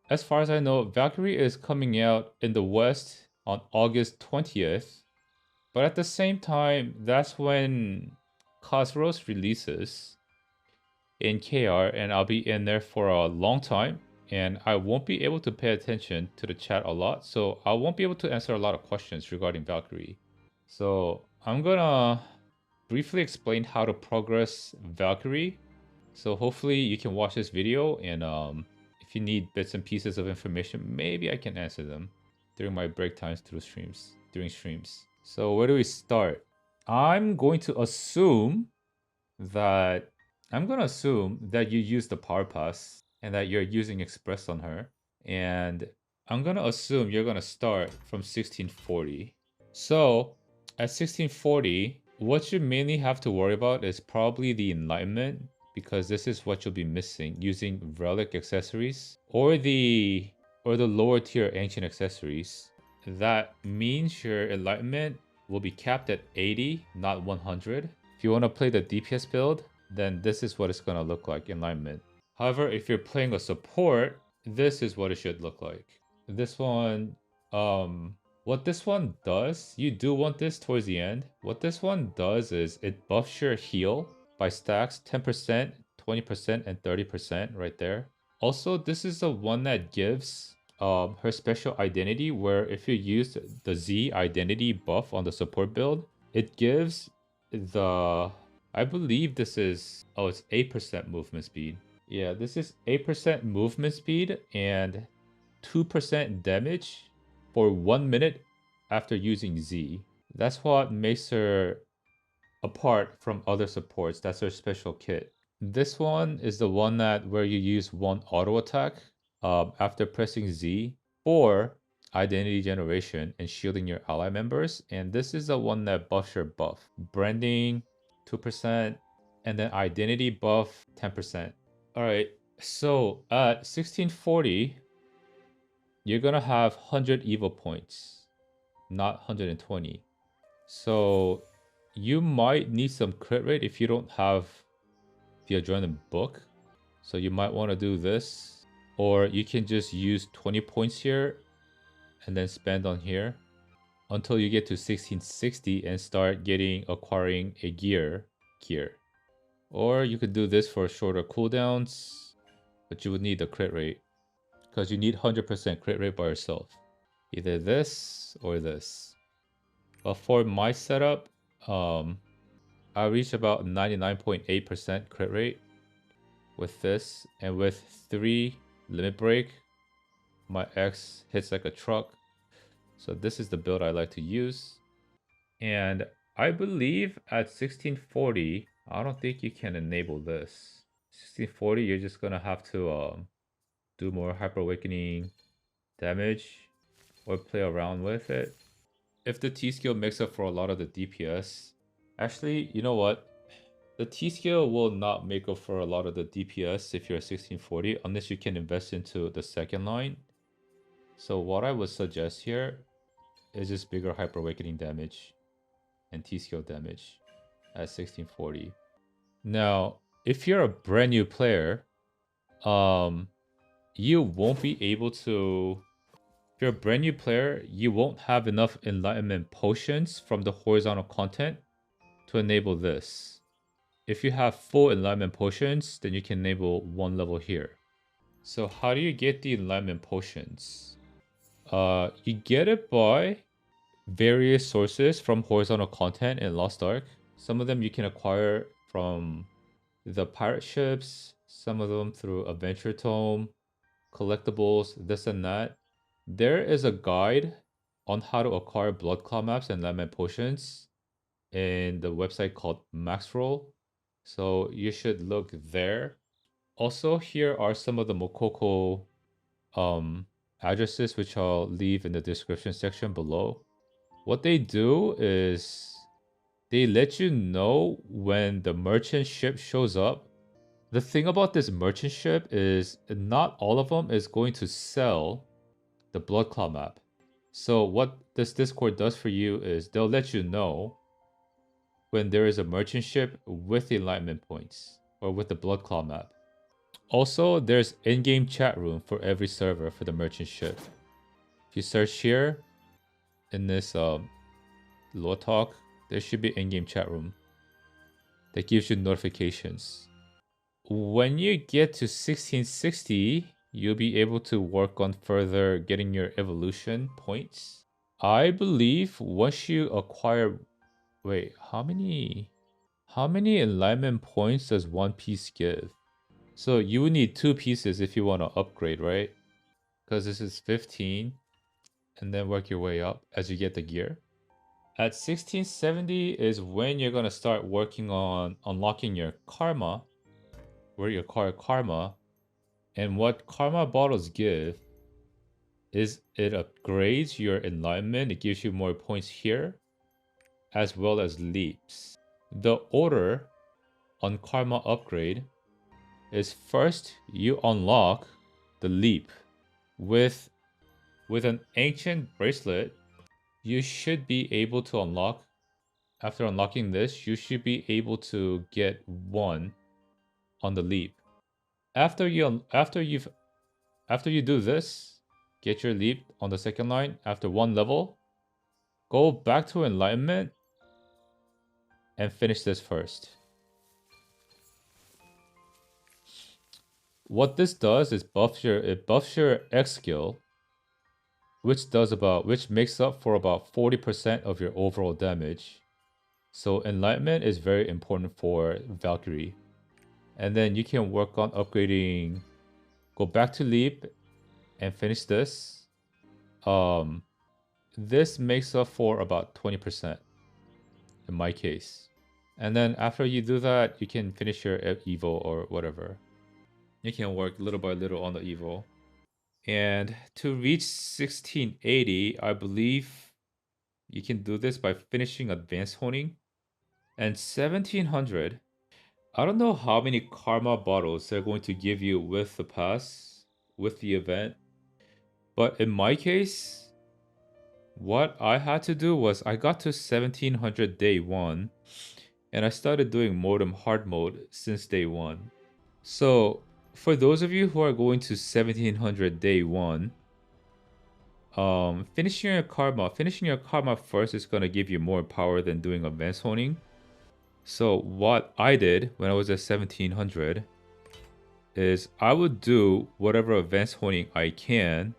as far as I know, Valkyrie is coming out in the West on August 20th. But at the same time, that's when Cosros releases in KR, and I'll be in there for a long time. And I won't be able to pay attention to the chat a lot, so I won't be able to answer a lot of questions regarding Valkyrie. So I'm gonna briefly explain how to progress Valkyrie. So hopefully you can watch this video, and if you need bits and pieces of information, maybe I can answer them during my break times during streams. So where do we start? I'm going to assume that you use the power pass and that you're using Express on her. And I'm gonna assume you're gonna start from 1640. So at 1640, what you mainly have to worry about is probably the Enlightenment, because this is what you'll be missing using relic accessories or the lower tier ancient accessories. That means your Enlightenment will be capped at 80, not 100. If you want to play the DPS build, then this is what it's going to look like in Enlightenment. However, if you're playing a support, this is what it should look like. This one, what this one does, you do want this towards the end. What this one does is it buffs your heal by stacks 10%, 20%, and 30% right there. Also, this is the one that gives her special identity, where if you use the Z identity buff on the support build, it gives the, I believe this is, oh, it's 8% movement speed. Yeah, this is 8% movement speed and 2% damage for 1 minute after using Z. That's what makes her apart from other supports. That's her special kit. This one is the one that where you use one auto attack after pressing Z for identity generation and shielding your ally members. And this is the one that buffs your buff. Branding 2% and then identity buff 10%. Alright, so at 1640, you're gonna have 100 evil points, not 120. So you might need some crit rate if you don't have the adrenaline book. So you might want to do this, or you can just use 20 points here and then spend on here until you get to 1660 and start acquiring a gear. Or you could do this for shorter cooldowns, but you would need the crit rate because you need 100% crit rate by yourself. Either this or this. But for my setup, I reach about 99.8% crit rate with this, and with 3 limit break, my X hits like a truck. So this is the build I like to use. And I believe at 1640, I don't think you can enable this. 1640, you're just gonna have to do more Hyper Awakening damage or play around with it. If the T skill makes up for a lot of the DPS, actually, you know what? The T skill will not make up for a lot of the DPS if you're at 1640, unless you can invest into the second line. So what I would suggest here is just bigger Hyper Awakening damage and T skill damage at 1640. Now, if you're a brand new player, you won't be able to. If you're a brand new player, you won't have enough Enlightenment potions from the horizontal content to enable this. If you have full Enlightenment potions, then you can enable 1 level here. So how do you get the Enlightenment potions? You get it by various sources from horizontal content in Lost Ark. Some of them you can acquire from the pirate ships, some of them through Adventure Tome, collectibles, this and that. There is a guide on how to acquire blood claw maps and Enlightenment potions in the website called Maxroll. So you should look there. Also, here are some of the Mokoko addresses, which I'll leave in the description section below. What they do is they let you know when the merchant ship shows up. The thing about this merchant ship is not all of them is going to sell the blood claw map. So what this Discord does for you is they'll let you know when there is a merchant ship with the Enlightenment points or with the blood claw map. Also, there's in-game chat room for every server for the merchant ship. If you search here in this Law Talk, there should be in-game chat room that gives you notifications. When you get to 1660, you'll be able to work on further getting your evolution points. I believe once you acquire... Wait, how many Enlightenment points does one piece give? So you would need 2 pieces if you want to upgrade, right? Because this is 15. And then work your way up as you get the gear. At 1670 is when you're going to start working on unlocking your karma, where you acquire karma. And what karma bottles give is it upgrades your enlightenment. It gives you more points here, as well as leaps. The order on karma upgrade is first you unlock the leap. With an ancient bracelet, you should be able to unlock, after unlocking this, you should be able to get 1 on the leap. After you do this, get your leap on the second line after 1 level, go back to Enlightenment and finish this first. What this does is it buffs your X skill, which makes up for about 40% of your overall damage. So Enlightenment is very important for Valkyrie. And then you can work on upgrading, go back to leap and finish this. This makes up for about 20% in my case. And then after you do that, you can finish your Evo or whatever. You can work little by little on the Evo. And to reach 1680, I believe you can do this by finishing Advanced Honing. And 1700, I don't know how many karma bottles they're going to give you with the pass, with the event. But in my case, what I had to do was I got to 1700 day 1. And I started doing modem hard mode since day 1. So for those of you who are going to 1700 day 1, finishing your karma first is going to give you more power than doing advanced honing. So what I did when I was at 1700 is I would do whatever advanced honing I can,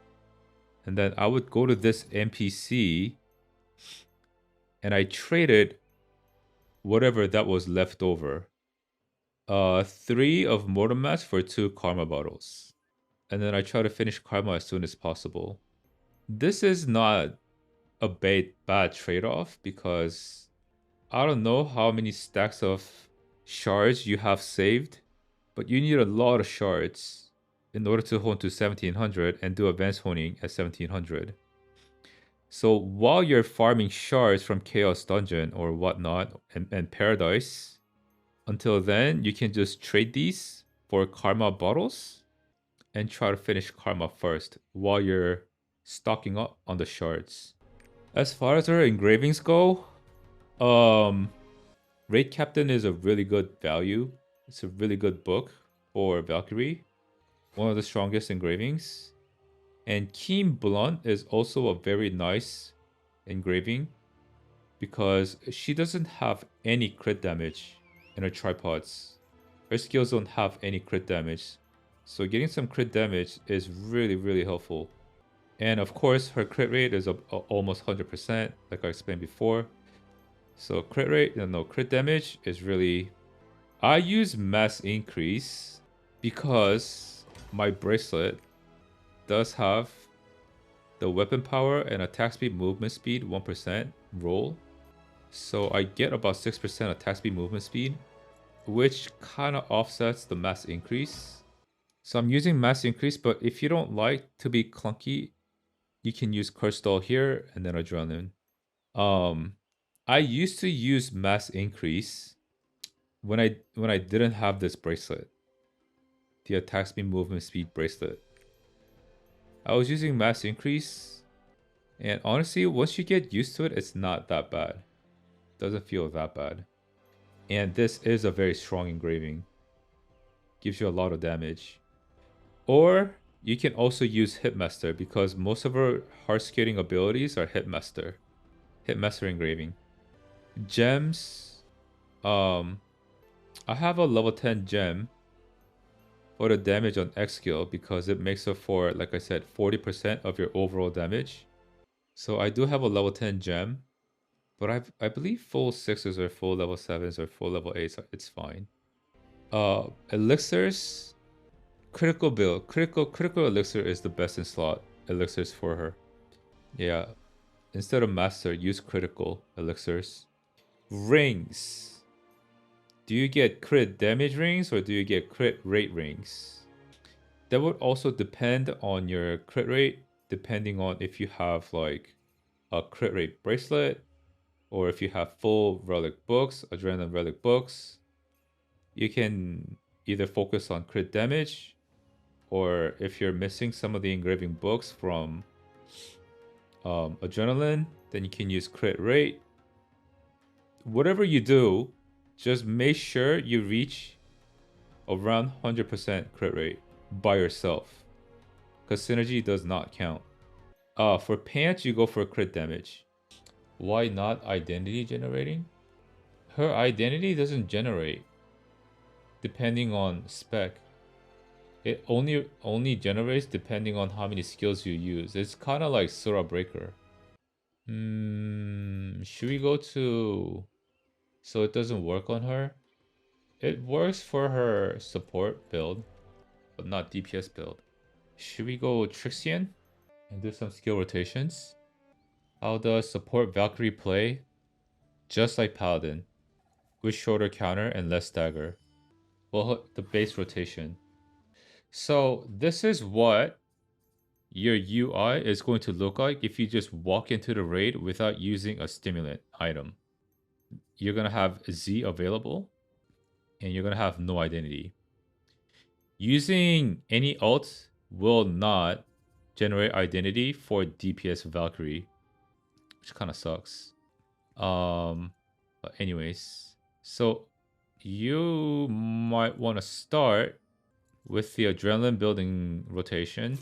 and then I would go to this NPC and I traded whatever that was left over. 3 of mortem mats for 2 karma bottles. And then I try to finish karma as soon as possible. This is not a bad trade-off because I don't know how many stacks of shards you have saved, but you need a lot of shards in order to hone to 1700 and do advanced honing at 1700. So while you're farming shards from Chaos Dungeon or whatnot and Paradise, until then you can just trade these for karma bottles and try to finish karma first while you're stocking up on the shards. As far as our engravings go, Raid Captain is a really good value. It's a really good book for Valkyrie. One of the strongest engravings. And Keen Blunt is also a very nice engraving because she doesn't have any crit damage in her tripods. Her skills don't have any crit damage. So getting some crit damage is really, really helpful. And of course, her crit rate is almost 100%, like I explained before. So crit damage is really... I use mass increase because my bracelet does have the weapon power and attack speed, movement speed, 1% roll. So I get about 6% attack speed, movement speed, which kind of offsets the mass increase. So I'm using mass increase, but if you don't like to be clunky, you can use Curse Doll here and then Adrenaline. I used to use mass increase when I didn't have this bracelet, the attack speed, movement speed bracelet. I was using mass increase, and honestly, once you get used to it, it's not that bad. It doesn't feel that bad. And this is a very strong engraving. Gives you a lot of damage. Or you can also use Hitmaster because most of her heart scaling abilities are Hitmaster. Hitmaster engraving. Gems. I have a level 10 gem for the damage on X skill because it makes up for, like I said, 40% of your overall damage. So I do have a level 10 gem, but I believe full 6s or full level 7s or full level 8s, it's fine. Elixirs, critical build. Critical elixir is the best in slot elixirs for her. Yeah. Instead of master, use critical elixirs. Rings. Do you get crit damage rings or do you get crit rate rings? That would also depend on your crit rate, depending on if you have like a crit rate bracelet or if you have full relic books, adrenaline relic books. You can either focus on crit damage, or if you're missing some of the engraving books from adrenaline, then you can use crit rate. Whatever you do, just make sure you reach around 100% crit rate by yourself, because synergy does not count. For pants, you go for crit damage. Why not identity generating? Her identity doesn't generate depending on spec. It only generates depending on how many skills you use. It's kind of like Sura Breaker. Should we go to... So it doesn't work on her? It works for her support build, but not DPS build. Should we go Trixian and do some skill rotations? How does support Valkyrie play? Just like Paladin, with shorter counter and less stagger. Well, the base rotation. So this is what your UI is going to look like if you just walk into the raid without using a stimulant item. You're going to have Z available, and you're going to have no identity. Using any ult will not generate identity for DPS Valkyrie, which kind of sucks. But anyways, so you might want to start with the adrenaline building rotation.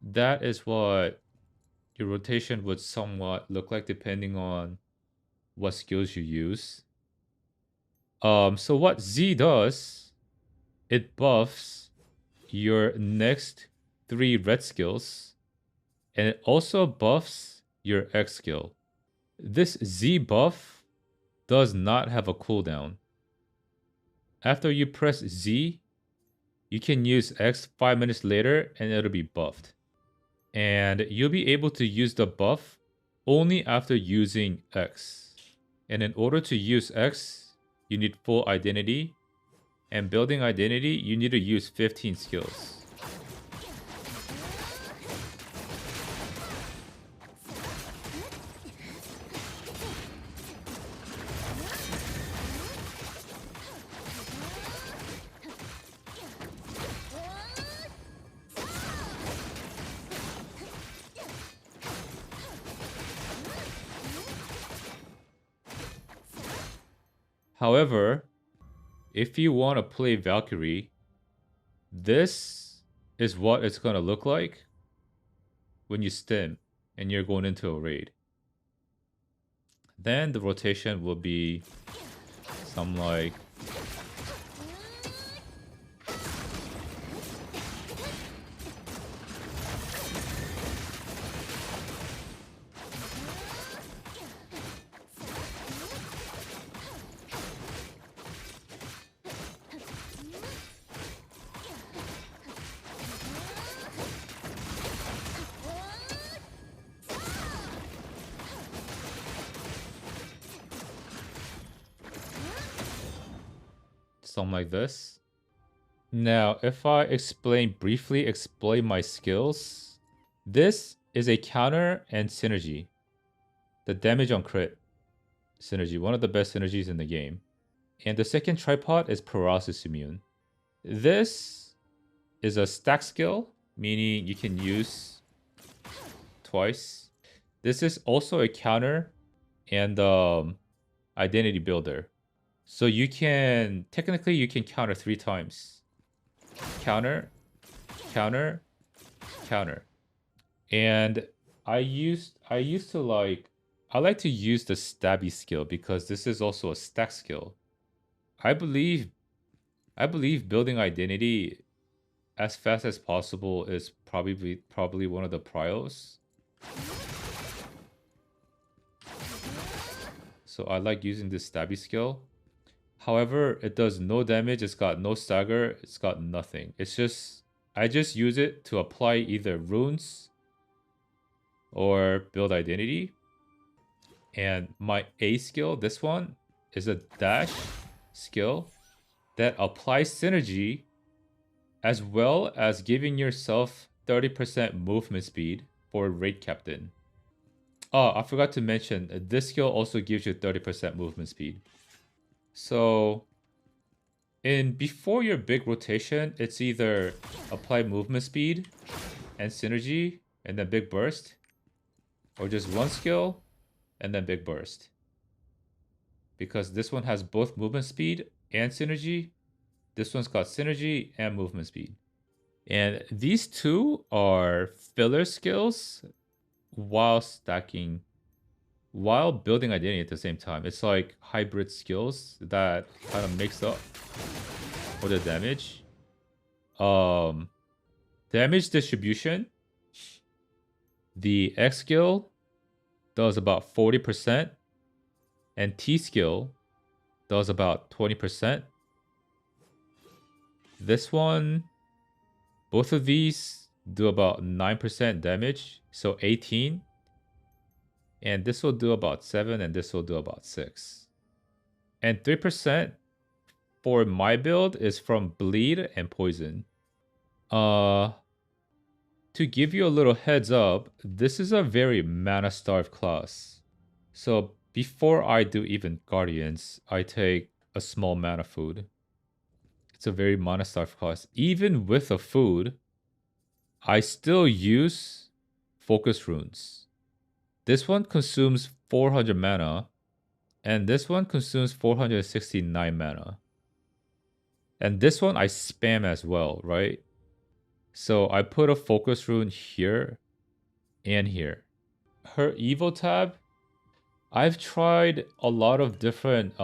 That is what your rotation would somewhat look like depending on what skills you use. So what Z does, it buffs your next 3 red skills, and it also buffs your X skill. This Z buff does not have a cooldown. After you press Z, you can use X 5 minutes later and it'll be buffed. And you'll be able to use the buff only after using X. And in order to use X, you need full identity. And building identity, you need to use 15 skills. However, if you want to play Valkyrie, this is what it's going to look like when you stim and you're going into a raid. Then the rotation will be some like... something like this. Now, if I briefly explain my skills, this is a counter and synergy. The damage on crit synergy, one of the best synergies in the game. And the second tripod is paralysis immune. This is a stack skill, meaning you can use twice. This is also a counter and identity builder. So you can, technically you can counter 3 times. Counter, counter, counter. And I like to use the stabby skill because this is also a stack skill. I believe building identity as fast as possible is probably one of the prios. So I like using this stabby skill. However, it does no damage, it's got no stagger, it's got nothing. It's just, I just use it to apply either runes or build identity. And my A skill, this one, is a dash skill that applies synergy as well as giving yourself 30% movement speed for raid captain. Oh, I forgot to mention, this skill also gives you 30% movement speed. So, before your big rotation, it's either apply movement speed and synergy and then big burst, or just one skill and then big burst. Because this one has both movement speed and synergy. This one's got synergy and movement speed. And these two are filler skills while building identity at the same time. It's like hybrid skills that kind of makes up for the damage. Damage distribution. The X skill does about 40%, and T skill does about 20%. This one, both of these do about 9% damage, so 18. And this will do about 7, and this will do about 6. And 3% for my build is from bleed and poison. To give you a little heads up, this is a very mana starved class. So before I do even guardians, I take a small mana food. It's a very mana starved class. Even with a food, I still use focus runes. This one consumes 400 mana, and this one consumes 469 mana. And this one I spam as well, right? So I put a focus rune here and here. Her Evo tab, I've tried a lot of different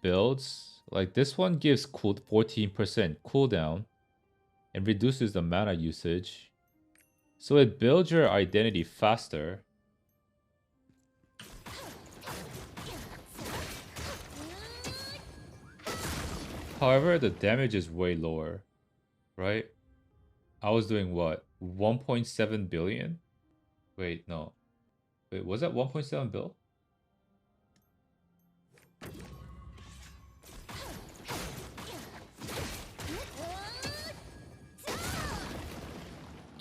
builds. Like this one gives 14% cooldown and reduces the mana usage. So it builds your identity faster. However, the damage is way lower, right? I was doing what? 1.7 billion? Wait, no. Wait, was that 1.7 bill?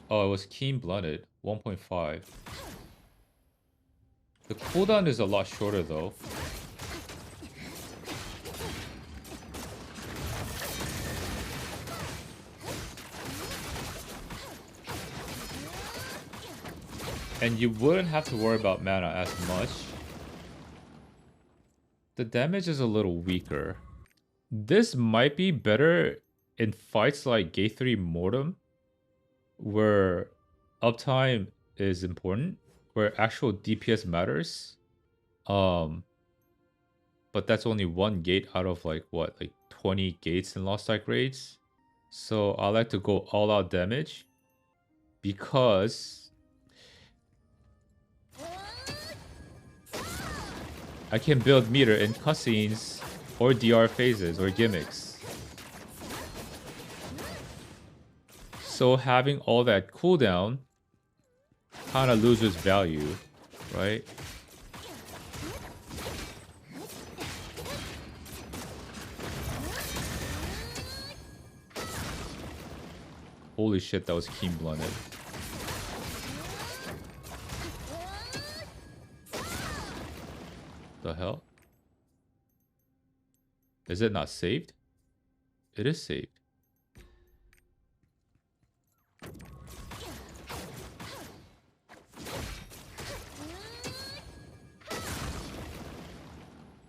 Oh, it was keen blooded. 1.5. The cooldown is a lot shorter though. And you wouldn't have to worry about mana as much. The damage is a little weaker. This might be better in fights like Gate 3 Mortem, where uptime is important, where actual DPS matters. But that's only one gate out of like 20 gates in LOSTARK raids. So I like to go all out damage because I can build meter in cutscenes or DR phases or gimmicks. So having all that cooldown kind of loses value, right? Holy shit, that was keen blunted. The hell? Is it not saved? It is saved.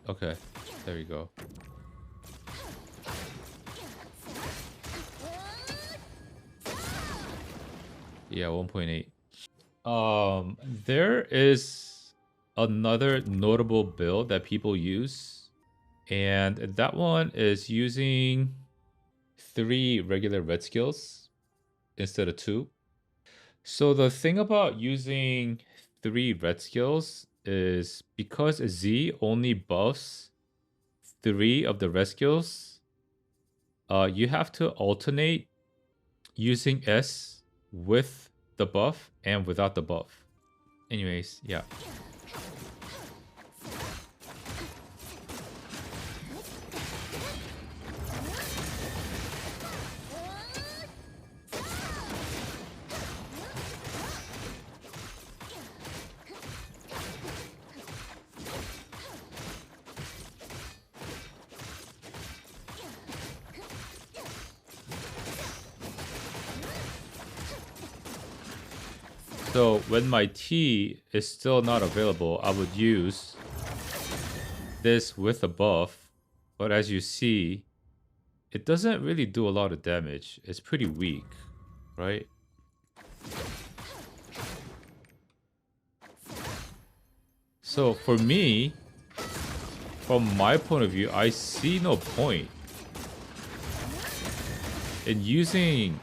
Okay, there we go. Yeah, 1.8. There is another notable build that people use, and that one is using 3 regular red skills instead of 2. So the thing about using 3 red skills is because Z only buffs 3 of the red skills, you have to alternate using S with the buff and without the buff. Anyways, yeah. So when my T is still not available, I would use this with a buff. But as you see, it doesn't really do a lot of damage. It's pretty weak, right? So for me, from my point of view, I see no point in using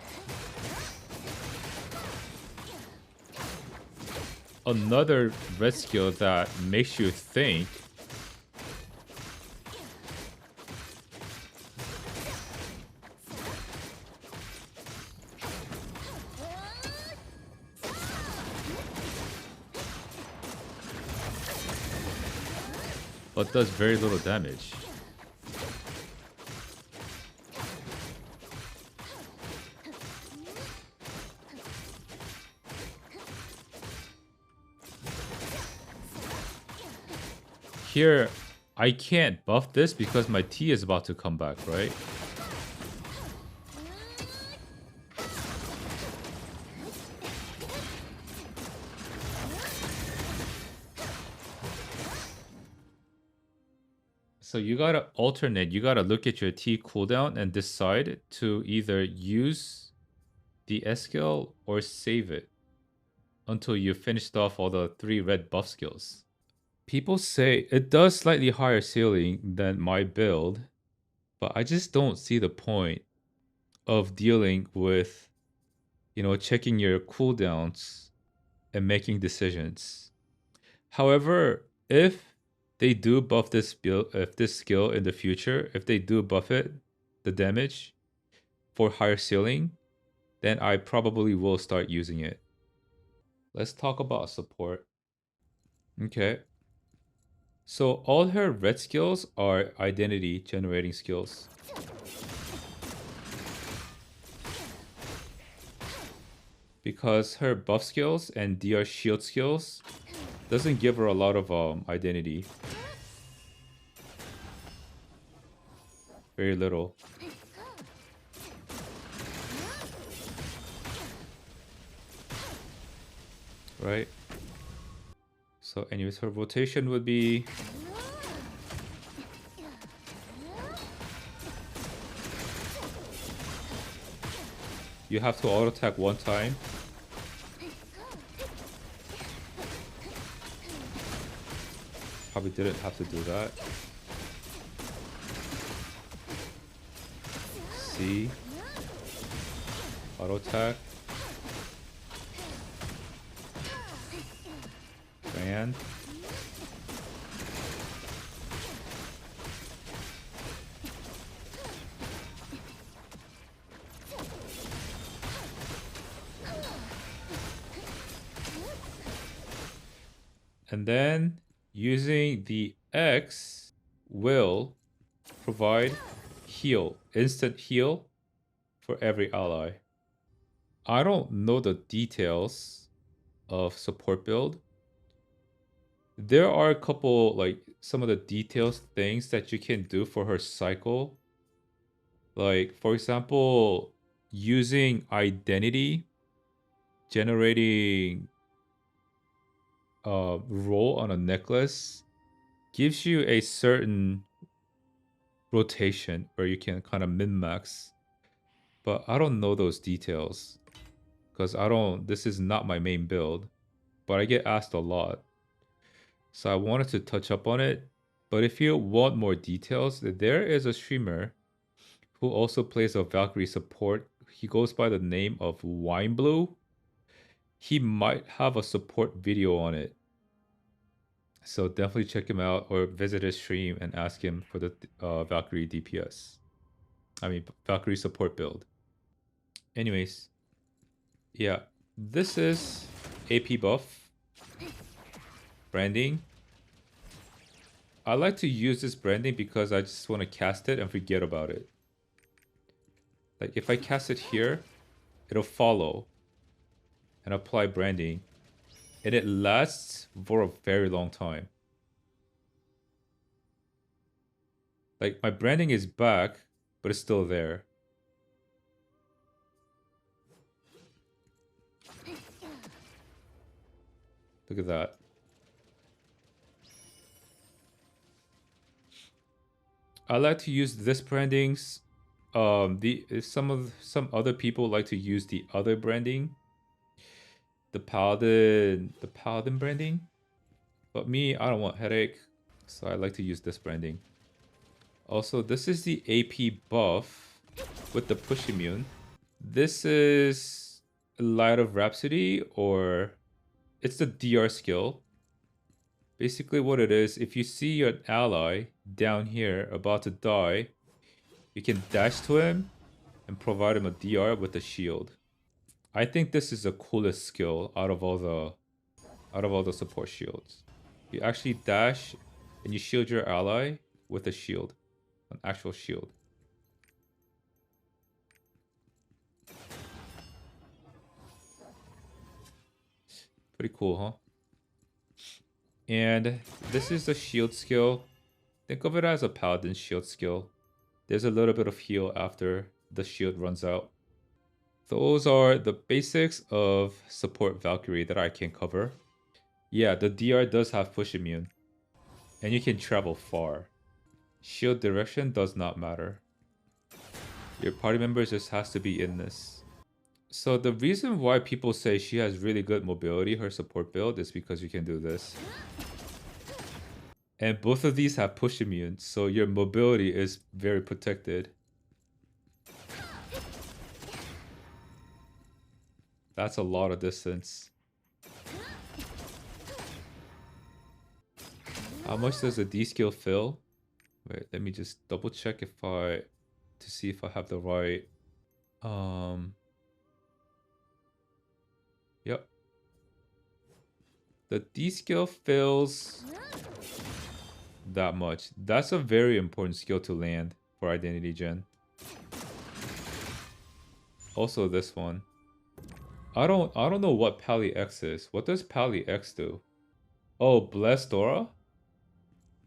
another red skill that makes you think but does very little damage. Here, I can't buff this because my T is about to come back, right? So you gotta alternate. You gotta look at your T cooldown and decide to either use the S skill or save it until you finished off all the 3 red buff skills. People say it does slightly higher ceiling than my build, but I just don't see the point of dealing with, checking your cooldowns and making decisions. However, if they do buff this build, if this skill in the future, if they do buff it, the damage for higher ceiling, then I probably will start using it. Let's talk about support. Okay. So all her red skills are identity generating skills. Because her buff skills and DR shield skills doesn't give her a lot of identity. Very little. Right? So anyways, her rotation would be you have to auto attack 1 time. Probably didn't have to do that. C. Auto attack. Grand. And then using the X will provide heal, instant heal for every ally. I don't know the details of support build, There are a couple, like, some of the details things that you can do for her cycle. Like, for example, using identity, generating a roll on a necklace gives you a certain rotation where you can kind of min-max. But I don't know those details because this is not my main build, but I get asked a lot. So I wanted to touch up on it. But if you want more details, there is a streamer who also plays a Valkyrie support. He goes by the name of Wineblue. He might have a support video on it. So definitely check him out or visit his stream and ask him for the Valkyrie DPS. I mean, Valkyrie support build. Anyways, yeah, this is AP buff branding. I like to use this branding because I just want to cast it and forget about it. Like if I cast it here, it'll follow and apply branding, and it lasts for a very long time. Like my branding is back, but it's still there. Look at that. I like to use this brandings. Some other people like to use the other branding, the paladin branding. But me, I don't want headache, so I like to use this branding. Also, this is the AP buff with the push immune. This is Light of Rhapsody, or it's the DR skill. Basically what it is, if you see your ally down here about to die, you can dash to him and provide him a DR with a shield. I think this is the coolest skill out of all the support shields. You actually dash and you shield your ally with a shield, an actual shield. Pretty cool, huh? And this is the shield skill. Think of it as a paladin shield skill. There's a little bit of heal after the shield runs out. Those are the basics of support Valkyrie that I can cover. Yeah, the DR does have push immune. And you can travel far. Shield direction does not matter. Your party member just has to be in this. So the reason why people say she has really good mobility, her support build, is because you can do this. And both of these have push immune, so your mobility is very protected. That's a lot of distance. How much does a D skill fill? Wait, let me just double check to see if I have the right. Yep. The D skill fills that much. That's a very important skill to land for identity gen. Also this one. I don't know what Pally X is. What does Pally X do? Oh, Blessed Aura?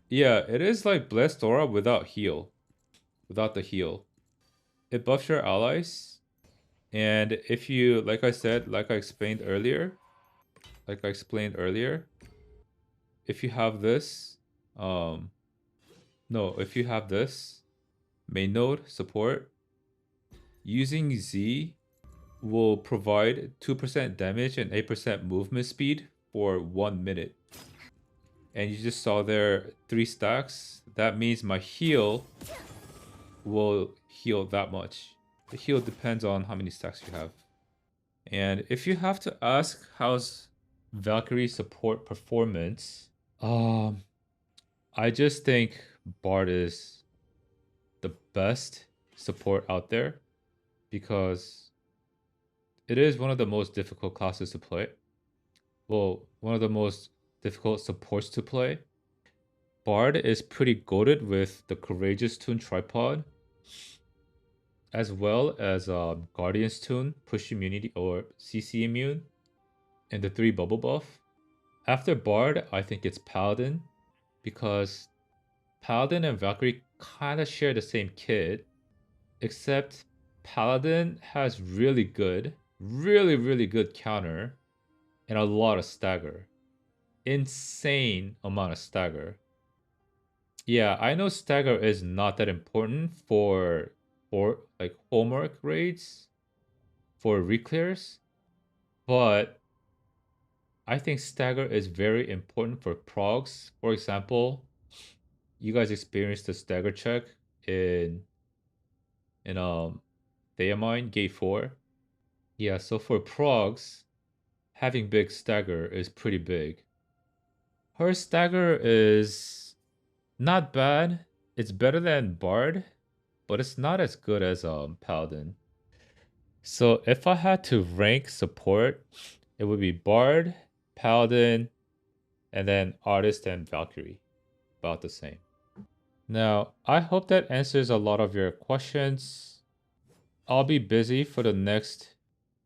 Yeah, it is like Blessed Aura without heal. Without the heal. It buffs your allies. And if you, like I explained earlier, if you have this, if you have this, main node support, using Z will provide 2% damage and 8% movement speed for 1 minute. And you just saw there 3 stacks. That means my heal will heal that much. The heal depends on how many stacks you have. And if you have to ask how's Valkyrie support performance, I just think Bard is the best support out there because it is one of the most difficult classes to play. Well, one of the most difficult supports to play. Bard is pretty goated with the Courageous Tune Tripod, as well as Guardian's Tune, Push Immunity or CC Immune, and the 3 Bubble Buff, After Bard, I think it's Paladin, because Paladin and Valkyrie kind of share the same kit, except Paladin has really good counter and a lot of stagger. Insane amount of stagger. Yeah, I know stagger is not that important for like homework raids for reclears, but I think stagger is very important for progs. For example, you guys experienced the stagger check in in Theamine Gate 4. Yeah, so for progs, having big stagger is pretty big. Her stagger is not bad. It's better than Bard, but it's not as good as Paladin. So if I had to rank support, it would be Bard, Paladin, and then Artist and Valkyrie. About the same. Now, I hope that answers a lot of your questions. I'll be busy for the next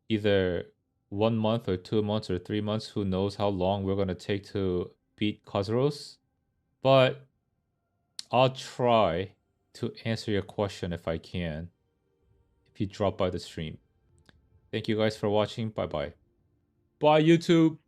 either 1 month or 2 months or 3 months. Who knows how long we're gonna take to beat Khosros. But I'll try to answer your question if I can. If you drop by the stream. Thank you guys for watching. Bye bye. Bye YouTube.